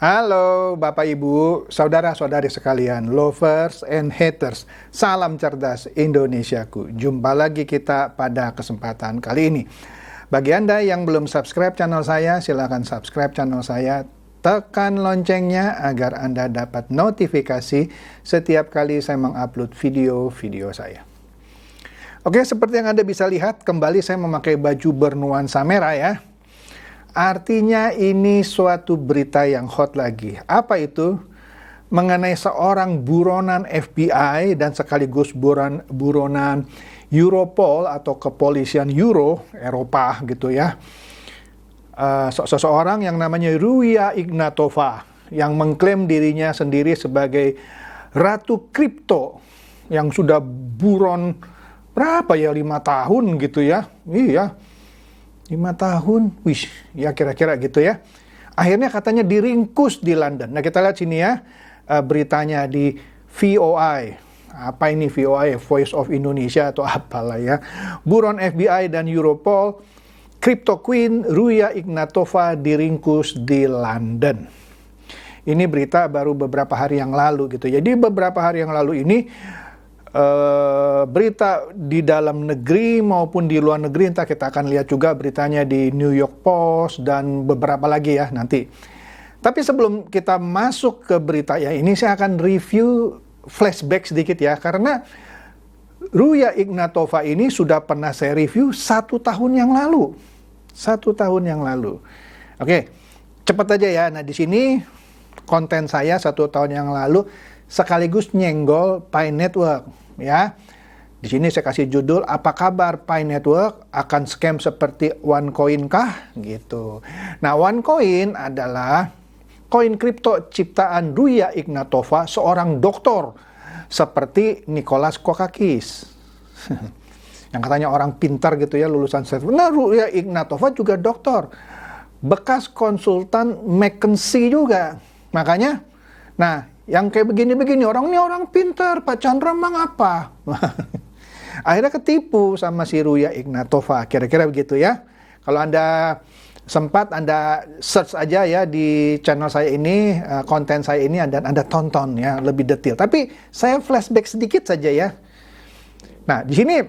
Halo Bapak Ibu, saudara-saudari sekalian, lovers and haters, salam cerdas Indonesiaku. Jumpa lagi kita pada kesempatan kali ini. Bagi Anda yang belum subscribe channel saya, silakan subscribe channel saya. Tekan loncengnya agar Anda dapat notifikasi setiap kali saya mengupload video-video saya. Oke, seperti yang Anda bisa lihat, kembali saya memakai baju bernuansa merah ya. Artinya ini suatu berita yang hot lagi. Apa itu? Mengenai seorang buronan FBI dan sekaligus buronan Europol atau kepolisian Eropa gitu ya. Seseorang yang namanya Ruya Ignatova yang mengklaim dirinya sendiri sebagai ratu kripto yang sudah buron berapa ya, 5 tahun gitu ya. Iya, 5 tahun, wih, ya kira-kira gitu ya. Akhirnya katanya diringkus di London. Nah kita lihat sini ya, beritanya di VOI. Apa ini VOI? Voice of Indonesia atau apalah ya. Buron FBI dan Europol, Crypto Queen Ruya Ignatova diringkus di London. Ini berita baru beberapa hari yang lalu gitu. Jadi beberapa hari yang lalu ini, berita di dalam negeri maupun di luar negeri, entah kita akan lihat juga beritanya di New York Post dan beberapa lagi ya nanti. Tapi sebelum kita masuk ke berita ya ini, saya akan review flashback sedikit ya, karena Ruya Ignatova ini sudah pernah saya review 1 tahun yang lalu. 1 tahun yang lalu. Oke, cepat aja ya. Nah di sini konten saya 1 tahun yang lalu sekaligus nyenggol Pi Network. Ya, di sini saya kasih judul, apa kabar Pi Network akan scam seperti OneCoin kah? Gitu. Nah, OneCoin adalah koin kripto ciptaan Ruya Ignatova, seorang doktor seperti Nicholas Kokakis. Yang katanya orang pintar gitu ya, lulusan Stanford. Nah, Ruya Ignatova juga doktor, bekas konsultan McKinsey juga. Makanya, nah, yang kayak begini-begini, orang ini orang pintar, Pak Chandra mang apa? Akhirnya ketipu sama si Ruya Ignatova, kira-kira begitu ya. Kalau Anda sempat, Anda search aja ya di channel saya ini, konten saya ini, dan Anda tonton ya lebih detail. Tapi saya flashback sedikit saja ya. Nah, di sini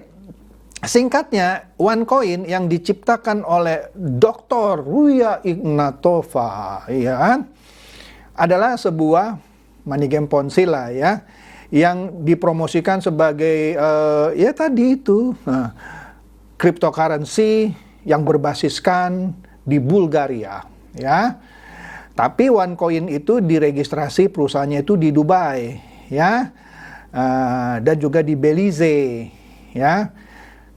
singkatnya, OneCoin yang diciptakan oleh Dr. Ruya Ignatova, ya kan, adalah sebuah money game Ponzi lah ya, yang dipromosikan sebagai ya tadi itu cryptocurrency yang berbasiskan di Bulgaria ya. Tapi OneCoin itu diregistrasi perusahaannya itu di Dubai ya, dan juga di Belize ya.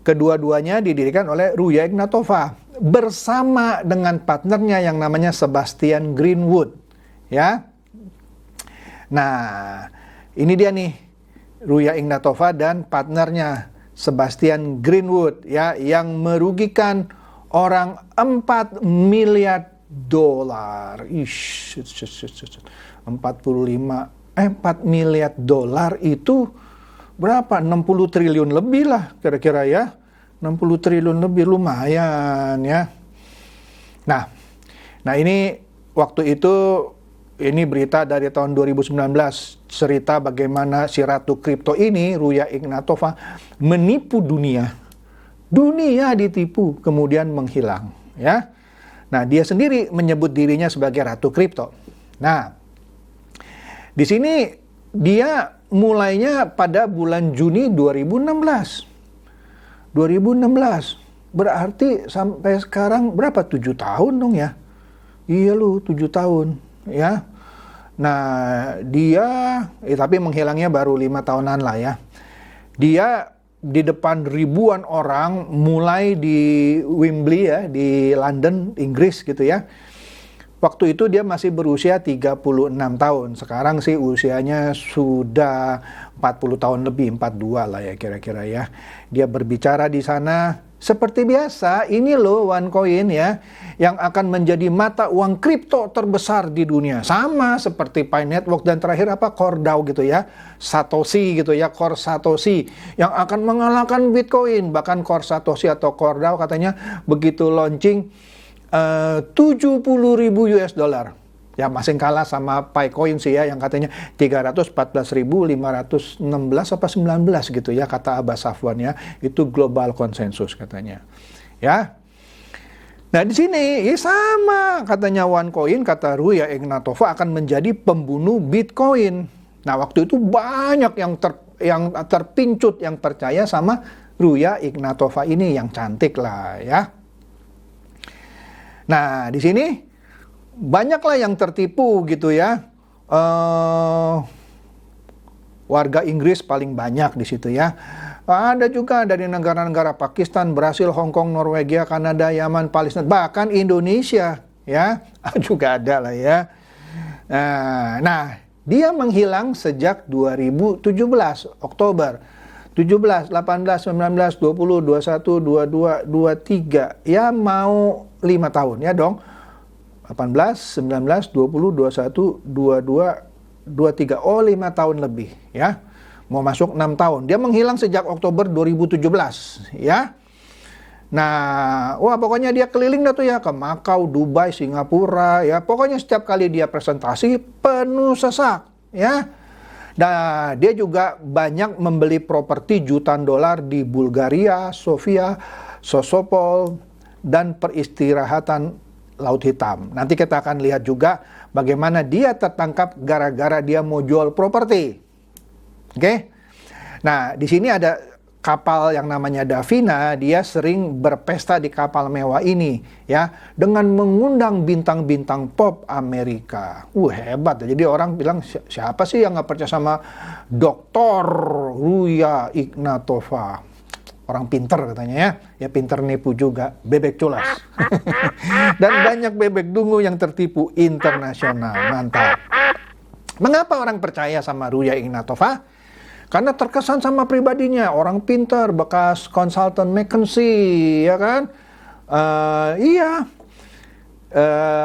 Kedua-duanya didirikan oleh Ruya Ignatova bersama dengan partnernya yang namanya Sebastian Greenwood ya. Nah, ini dia nih, Ruya Ignatova dan partnernya Sebastian Greenwood ya, yang merugikan orang 4 miliar dolar. 4 miliar dolar itu berapa? 60 triliun lebih lah kira-kira ya. 60 triliun lebih, lumayan ya. Nah ini waktu itu, ini berita dari tahun 2019, cerita bagaimana si ratu kripto ini, Ruya Ignatova, menipu dunia. Dunia ditipu, kemudian menghilang. Ya. Nah, dia sendiri menyebut dirinya sebagai ratu kripto. Nah, di sini dia mulainya pada bulan Juni 2016. 2016, berarti sampai sekarang berapa? 7 tahun dong ya? Iya lu, 7 tahun. Ya, nah dia, tapi menghilangnya baru 5 tahunan lah ya. Dia di depan ribuan orang, mulai di Wembley ya, di London, Inggris gitu ya. Waktu itu dia masih berusia 36 tahun. Sekarang sih usianya sudah 40 tahun lebih, 42 lah ya kira-kira ya. Dia berbicara di sana seperti biasa, ini loh OneCoin ya, yang akan menjadi mata uang kripto terbesar di dunia. Sama seperti Pi Network dan terakhir apa, CoreDAO gitu ya, Satoshi gitu ya, Core Satoshi, yang akan mengalahkan Bitcoin. Bahkan Core Satoshi atau CoreDAO katanya begitu launching 70.000 US dollar. Ya masih kalah sama Picoin sih ya, yang katanya 314.516 apa 19 gitu ya, kata Abbas Safwan ya. Itu global konsensus katanya. Ya. Nah di sini ya sama, katanya OneCoin, kata Ruya Ignatova akan menjadi pembunuh Bitcoin. Nah waktu itu banyak yang terpincut, yang percaya sama Ruya Ignatova ini, yang cantik lah ya. Nah di sini banyaklah yang tertipu gitu ya. Warga Inggris paling banyak di situ ya. Ada juga dari negara-negara Pakistan, Brasil, Hong Kong, Norwegia, Kanada, Yaman, Palestina, bahkan Indonesia ya juga ada lah ya. Nah, dia menghilang sejak 2017 Oktober. 17, 18, 19, 20, 21, 22, 23. Ya mau 5 tahun ya dong. 18, 19, 20, 21, 22, 23. Oh 5 tahun lebih ya. Mau masuk 6 tahun. Dia menghilang sejak Oktober 2017 ya. Nah, wah pokoknya dia keliling dah tuh ya, ke Makau, Dubai, Singapura ya. Pokoknya setiap kali dia presentasi penuh sesak ya. Nah, dia juga banyak membeli properti jutaan dolar di Bulgaria, Sofia, Sosopol, dan peristirahatan Laut Hitam. Nanti kita akan lihat juga bagaimana dia tertangkap gara-gara dia mau jual properti. Oke? Nah, di sini ada kapal yang namanya Davina, dia sering berpesta di kapal mewah ini ya, dengan mengundang bintang-bintang pop Amerika. Hebat. Jadi orang bilang, siapa sih yang nggak percaya sama Dr. Ruya Ignatova? Orang pinter katanya ya. Ya pinter nipu juga, bebek culas. Dan banyak bebek dungu yang tertipu internasional. Mantap. Mengapa orang percaya sama Ruya Ignatova? Karena terkesan sama pribadinya, orang pintar, bekas konsultan McKinsey, ya kan?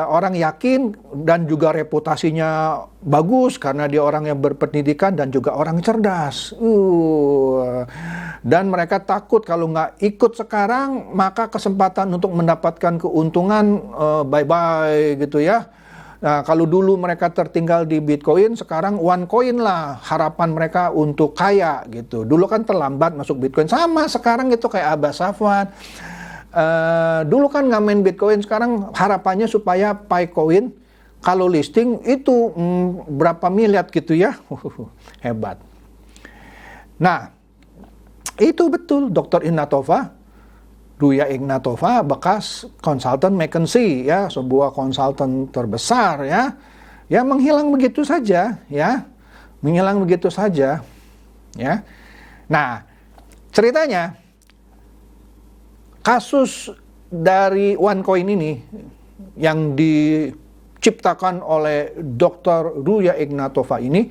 Orang yakin dan juga reputasinya bagus karena dia orang yang berpendidikan dan juga orang cerdas. Dan mereka takut kalau nggak ikut sekarang, maka kesempatan untuk mendapatkan keuntungan bye-bye gitu ya. Nah, kalau dulu mereka tertinggal di Bitcoin, sekarang OneCoin lah harapan mereka untuk kaya gitu. Dulu kan terlambat masuk Bitcoin, sama sekarang gitu kayak Abbas Safwan. Dulu kan nggak main Bitcoin, sekarang harapannya supaya Picoin kalau listing itu berapa miliar gitu ya. Hebat. Nah, itu betul Dr. Ignatova. Ruya Ignatova bekas konsultan McKinsey ya, sebuah konsultan terbesar ya. Ya menghilang begitu saja ya. Menghilang begitu saja ya. Nah, ceritanya kasus dari OneCoin ini yang diciptakan oleh Dr. Ruya Ignatova ini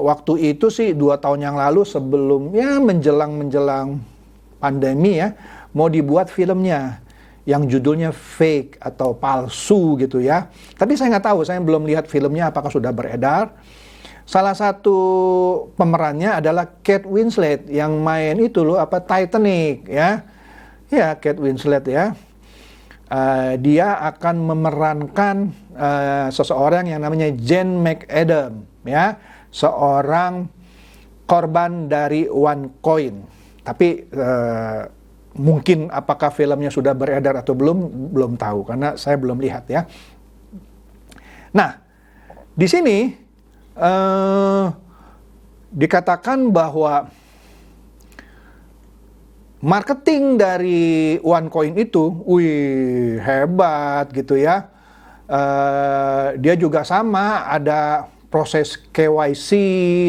waktu itu sih 2 tahun yang lalu, sebelum ya menjelang pandemi ya, mau dibuat filmnya yang judulnya Fake atau palsu gitu ya. Tapi saya nggak tahu, saya belum lihat filmnya apakah sudah beredar. Salah satu pemerannya adalah Kate Winslet yang main itu loh, Titanic ya. Ya, Kate Winslet ya. Dia akan memerankan seseorang yang namanya Jane McAdam ya, seorang korban dari OneCoin. Tapi mungkin apakah filmnya sudah beredar atau belum tahu karena saya belum lihat ya. Nah, di sini dikatakan bahwa marketing dari OneCoin itu, hebat gitu ya. Dia juga sama, ada proses KYC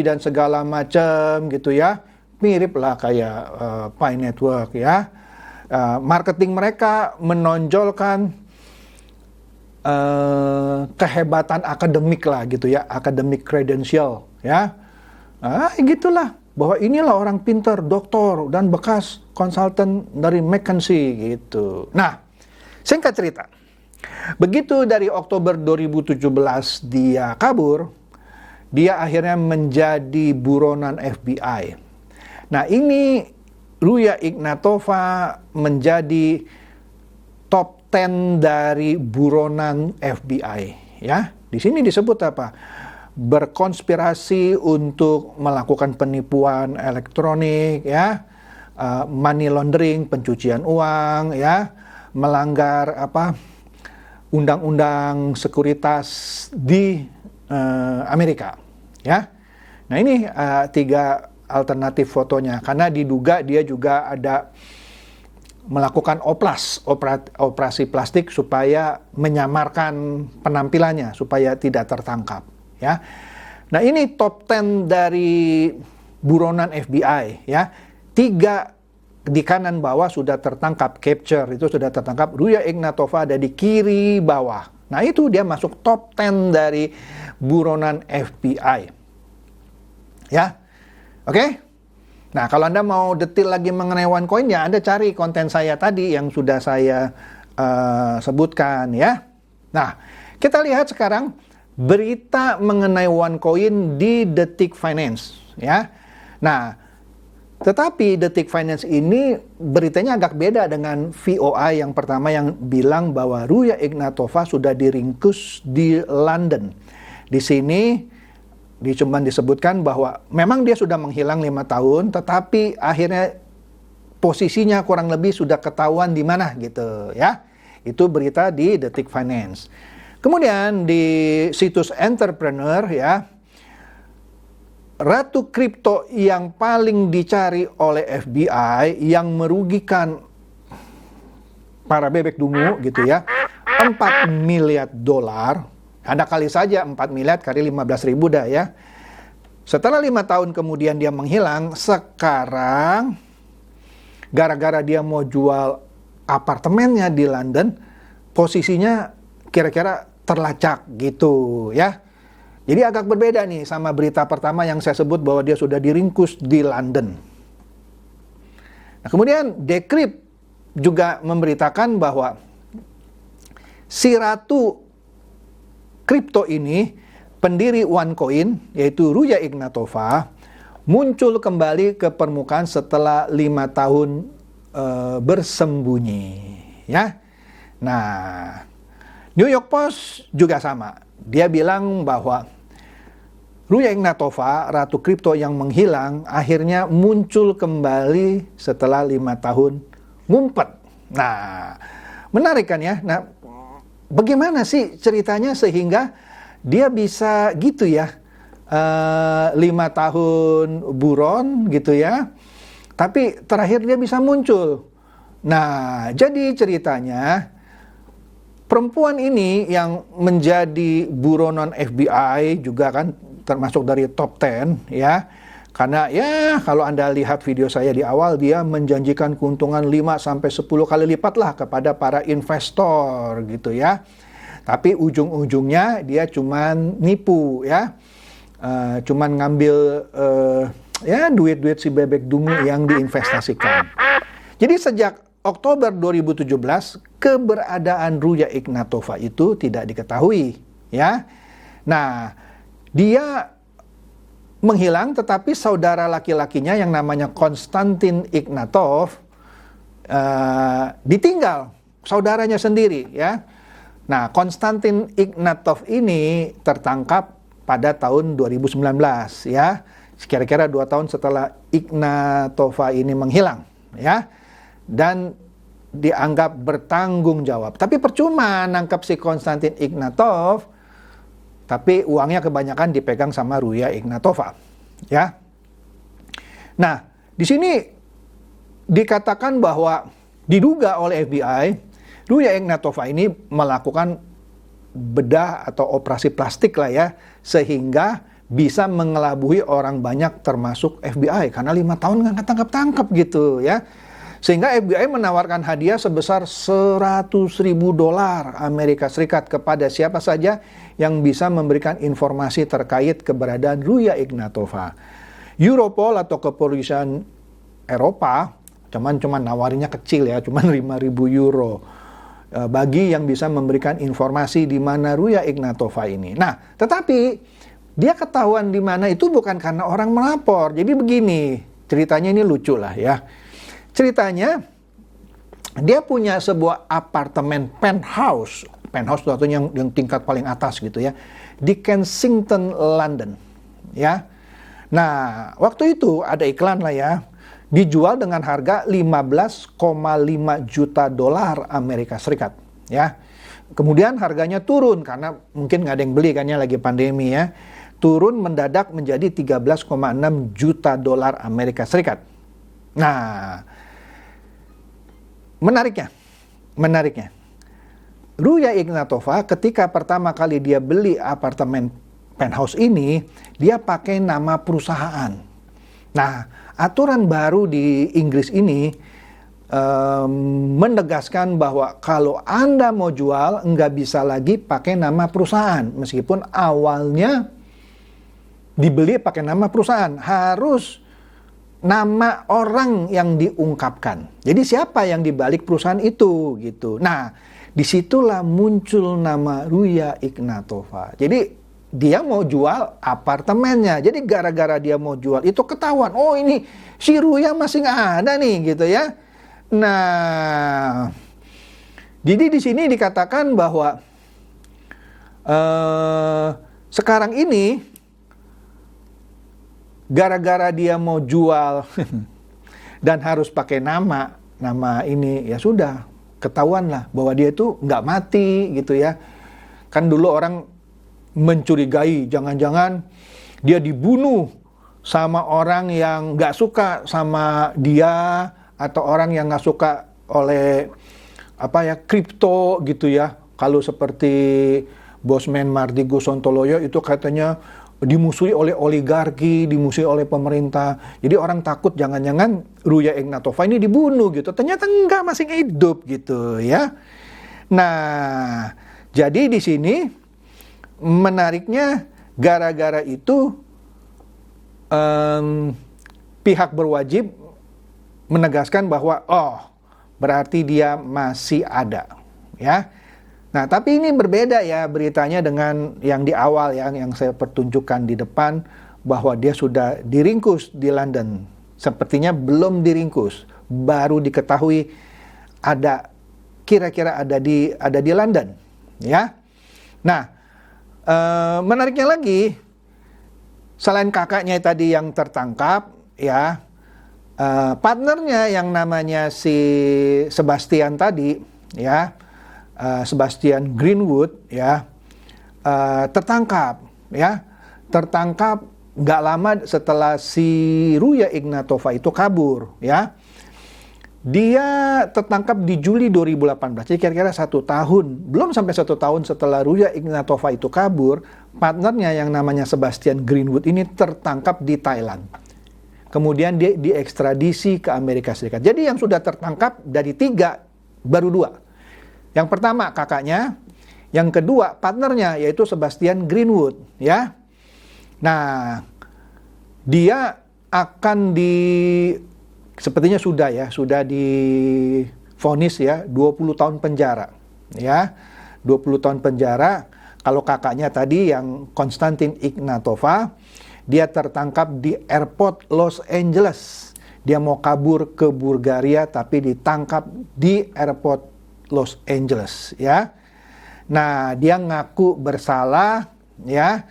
dan segala macam gitu ya. Mirip lah kayak Pi Network ya. Marketing mereka menonjolkan kehebatan akademik lah gitu ya, academic credential ya. Gitulah, bahwa inilah orang pintar, doktor dan bekas konsultan dari McKinsey gitu. Nah, singkat cerita, begitu dari Oktober 2017 dia kabur, dia akhirnya menjadi buronan FBI. Nah, ini Ruya Ignatova menjadi top 10 dari buronan FBI, ya. Di sini disebut apa? Berkonspirasi untuk melakukan penipuan elektronik, ya, money laundering, pencucian uang, ya, melanggar undang-undang sekuritas di Amerika, ya. Nah ini 3 alternatif fotonya, karena diduga dia juga ada melakukan operasi plastik supaya menyamarkan penampilannya supaya tidak tertangkap, ya. Nah ini top 10 dari buronan FBI, ya. 3 di kanan bawah sudah tertangkap, capture itu sudah tertangkap. Ruya Ignatova ada di kiri bawah. Nah itu dia masuk top 10 dari buronan FBI, ya. Oke? Nah, kalau Anda mau detail lagi mengenai OneCoin, ya Anda cari konten saya tadi yang sudah saya sebutkan, ya. Nah, kita lihat sekarang berita mengenai OneCoin di Detik Finance, ya. Nah, tetapi Detik Finance ini beritanya agak beda dengan VOA yang pertama yang bilang bahwa Ruya Ignatova sudah diringkus di London. Di sini cuma disebutkan bahwa memang dia sudah menghilang 5 tahun, tetapi akhirnya posisinya kurang lebih sudah ketahuan di mana gitu, ya. Itu berita di Detik Finance. Kemudian di situs Entrepreneur, ya, ratu kripto yang paling dicari oleh FBI yang merugikan para bebek dungu gitu, ya, 4 miliar dolar. Anda kali saja 4 miliar kali 15.000 dah, ya. Setelah 5 tahun kemudian dia menghilang, sekarang gara-gara dia mau jual apartemennya di London, posisinya kira-kira terlacak gitu, ya. Jadi agak berbeda nih sama berita pertama yang saya sebut bahwa dia sudah diringkus di London. Nah, kemudian Decrypt juga memberitakan bahwa si ratu kripto ini, pendiri OneCoin, yaitu Ruya Ignatova, muncul kembali ke permukaan setelah 5 tahun bersembunyi, ya. Nah, New York Post juga sama. Dia bilang bahwa Ruya Ignatova, ratu kripto yang menghilang, akhirnya muncul kembali setelah 5 tahun ngumpet. Nah, menarik kan ya? Nah, bagaimana sih ceritanya sehingga dia bisa gitu ya, 5 tahun buron gitu ya, tapi terakhir dia bisa muncul. Nah, jadi ceritanya perempuan ini yang menjadi buronan FBI juga kan termasuk dari top 10, ya. Karena ya kalau Anda lihat video saya di awal, dia menjanjikan keuntungan 5-10 kali lipat lah kepada para investor gitu, ya. Tapi ujung-ujungnya dia cuman nipu, ya. Cuman ngambil ya duit-duit si bebek dungu yang diinvestasikan. Jadi sejak Oktober 2017 keberadaan Ruya Ignatova itu tidak diketahui, ya. Nah, dia menghilang, tetapi saudara laki-lakinya yang namanya Konstantin Ignatov ditinggal saudaranya sendiri, ya. Nah, Konstantin Ignatov ini tertangkap pada tahun 2019, ya. Kira-kira 2 tahun setelah Ignatova ini menghilang, ya. Dan dianggap bertanggung jawab. Tapi percuma nangkap si Konstantin Ignatov, tapi uangnya kebanyakan dipegang sama Ruya Ignatova, ya. Nah, di sini dikatakan bahwa diduga oleh FBI, Ruya Ignatova ini melakukan bedah atau operasi plastik lah, ya, sehingga bisa mengelabui orang banyak termasuk FBI karena 5 tahun nggak tangkap-tangkap gitu, ya. Sehingga FBI menawarkan hadiah sebesar $100.000 Amerika Serikat kepada siapa saja yang bisa memberikan informasi terkait keberadaan Ruya Ignatova. Europol atau kepolisian Eropa cuman nawarinnya kecil, ya, cuman 5.000 euro bagi yang bisa memberikan informasi di mana Ruya Ignatova ini. Nah, tetapi dia ketahuan di mana itu bukan karena orang melapor. Jadi begini, ceritanya ini lucu lah, ya. Ceritanya dia punya sebuah apartemen penthouse. Penthouse itu artinya yang tingkat paling atas gitu ya, di Kensington, London. Ya. Nah, waktu itu ada iklan lah ya, dijual dengan harga 15,5 juta dolar Amerika Serikat. Ya. Kemudian harganya turun karena mungkin nggak ada yang beli kan ya, lagi pandemi ya. Turun mendadak menjadi 13,6 juta dolar Amerika Serikat. Nah, menariknya, Ruya Ignatova ketika pertama kali dia beli apartemen penthouse ini, dia pakai nama perusahaan. Nah, aturan baru di Inggris ini menegaskan bahwa kalau Anda mau jual, nggak bisa lagi pakai nama perusahaan. Meskipun awalnya dibeli pakai nama perusahaan, harus nama orang yang diungkapkan. Jadi siapa yang dibalik perusahaan itu gitu. Nah, disitulah muncul nama Ruya Ignatova. Jadi dia mau jual apartemennya. Jadi gara-gara dia mau jual itu ketahuan. Oh, ini si Ruya masih nggak ada nih gitu ya. Nah, jadi di sini dikatakan bahwa sekarang ini gara-gara dia mau jual dan harus pakai nama ini, ya sudah ketahuan lah bahwa dia itu nggak mati gitu ya. Kan dulu orang mencurigai jangan-jangan dia dibunuh sama orang yang nggak suka sama dia, atau orang yang nggak suka oleh kripto gitu ya. Kalau seperti Bosman Mardigu Sontoloyo itu katanya dimusuhi oleh oligarki, dimusuhi oleh pemerintah. Jadi orang takut jangan-jangan Ruya Ignatova ini dibunuh gitu. Ternyata enggak, masih hidup gitu ya. Nah, jadi di sini menariknya gara-gara itu pihak berwajib menegaskan bahwa berarti dia masih ada ya. Nah, tapi ini berbeda ya beritanya dengan yang di awal yang saya pertunjukkan di depan, bahwa dia sudah diringkus di London. Sepertinya belum diringkus, baru diketahui kira-kira ada di London ya. Nah, menariknya lagi, selain kakaknya tadi yang tertangkap ya, partnernya yang namanya si Sebastian tadi ya, Sebastian Greenwood ya, tertangkap nggak lama setelah si Ruya Ignatova itu kabur ya. Dia tertangkap di Juli 2018, jadi kira-kira 1 tahun, belum sampai 1 tahun setelah Ruya Ignatova itu kabur, partnernya yang namanya Sebastian Greenwood ini tertangkap di Thailand. Kemudian dia diekstradisi ke Amerika Serikat. Jadi yang sudah tertangkap dari 3, baru 2. Yang pertama kakaknya, yang kedua partnernya yaitu Sebastian Greenwood ya. Nah, dia akan sepertinya sudah divonis ya 20 tahun penjara ya. 20 tahun penjara. Kalau kakaknya tadi yang Konstantin Ignatova, dia tertangkap di airport Los Angeles. Dia mau kabur ke Bulgaria tapi ditangkap di airport Los Angeles ya. Nah, dia ngaku bersalah ya,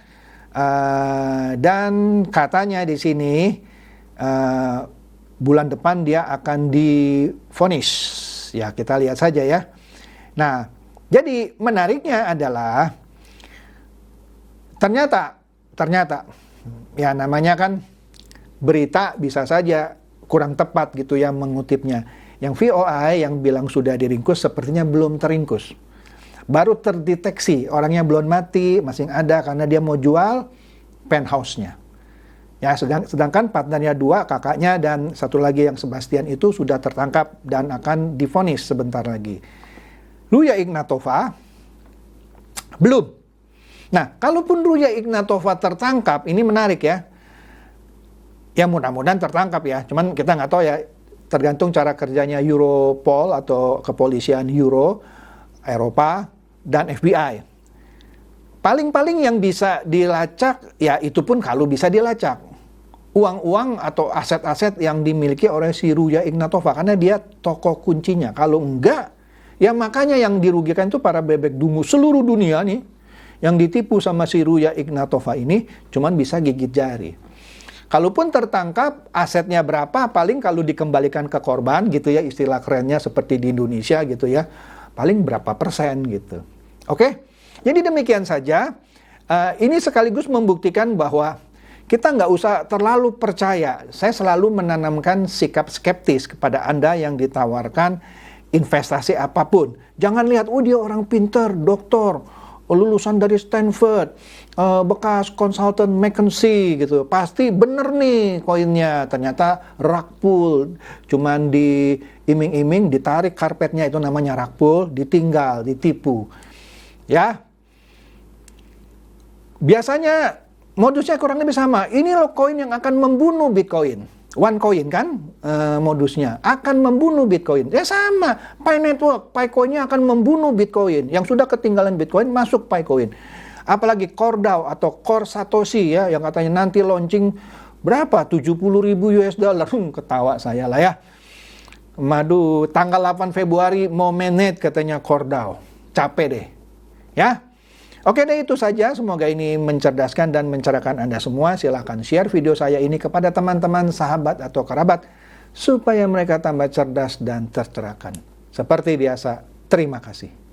dan katanya di sini bulan depan dia akan divonis ya. Kita lihat saja ya. Nah, jadi menariknya adalah ternyata ya, namanya kan berita bisa saja kurang tepat gitu ya mengutipnya. Yang VOA yang bilang sudah diringkus sepertinya belum teringkus. Baru terdeteksi, orangnya belum mati, masih ada karena dia mau jual penthouse-nya. Ya, sedangkan partnernya 2, kakaknya dan satu lagi yang Sebastian itu sudah tertangkap dan akan divonis sebentar lagi. Ruya Ignatova belum. Nah, kalaupun Ruya Ignatova tertangkap, ini menarik ya. Ya mudah-mudahan tertangkap ya, cuman kita nggak tahu ya. Tergantung cara kerjanya Europol atau kepolisian Eropa dan FBI. Paling-paling yang bisa dilacak ya itu pun kalau bisa dilacak. uang-uang atau aset-aset yang dimiliki oleh si Ruya Ignatova, karena dia tokoh kuncinya. Kalau enggak, ya makanya yang dirugikan itu para bebek dungu seluruh dunia nih, yang ditipu sama si Ruya Ignatova ini cuman bisa gigit jari. Kalaupun tertangkap, asetnya berapa, paling kalau dikembalikan ke korban gitu ya, istilah kerennya seperti di Indonesia gitu ya, paling berapa persen gitu. Oke, jadi demikian saja. Ini sekaligus membuktikan bahwa kita nggak usah terlalu percaya. Saya selalu menanamkan sikap skeptis kepada Anda yang ditawarkan investasi apapun. Jangan lihat, oh dia orang pinter, doktor, lulusan dari Stanford, bekas konsultan McKinsey gitu. Pasti bener nih koinnya. Ternyata rug pull. Cuman diiming-iming, ditarik karpetnya, itu namanya rug pull, ditinggal, ditipu. Ya. Biasanya modusnya kurang lebih sama. Ini loh koin yang akan membunuh Bitcoin. OneCoin kan modusnya. Akan membunuh Bitcoin. Ya sama. Pi Network, Picoin-nya akan membunuh Bitcoin. Yang sudah ketinggalan Bitcoin masuk Picoin. Apalagi CoreDAO atau Core Satoshi ya. Yang katanya nanti launching berapa? 70.000 US dollar. Ketawa saya lah ya. Madu, tanggal 8 Februari mau mainnet katanya CoreDAO. Capek deh. Ya. Oke deh, itu saja. Semoga ini mencerdaskan dan mencerahkan Anda semua. Silahkan share video saya ini kepada teman-teman, sahabat, atau kerabat, supaya mereka tambah cerdas dan tercerahkan. Seperti biasa, terima kasih.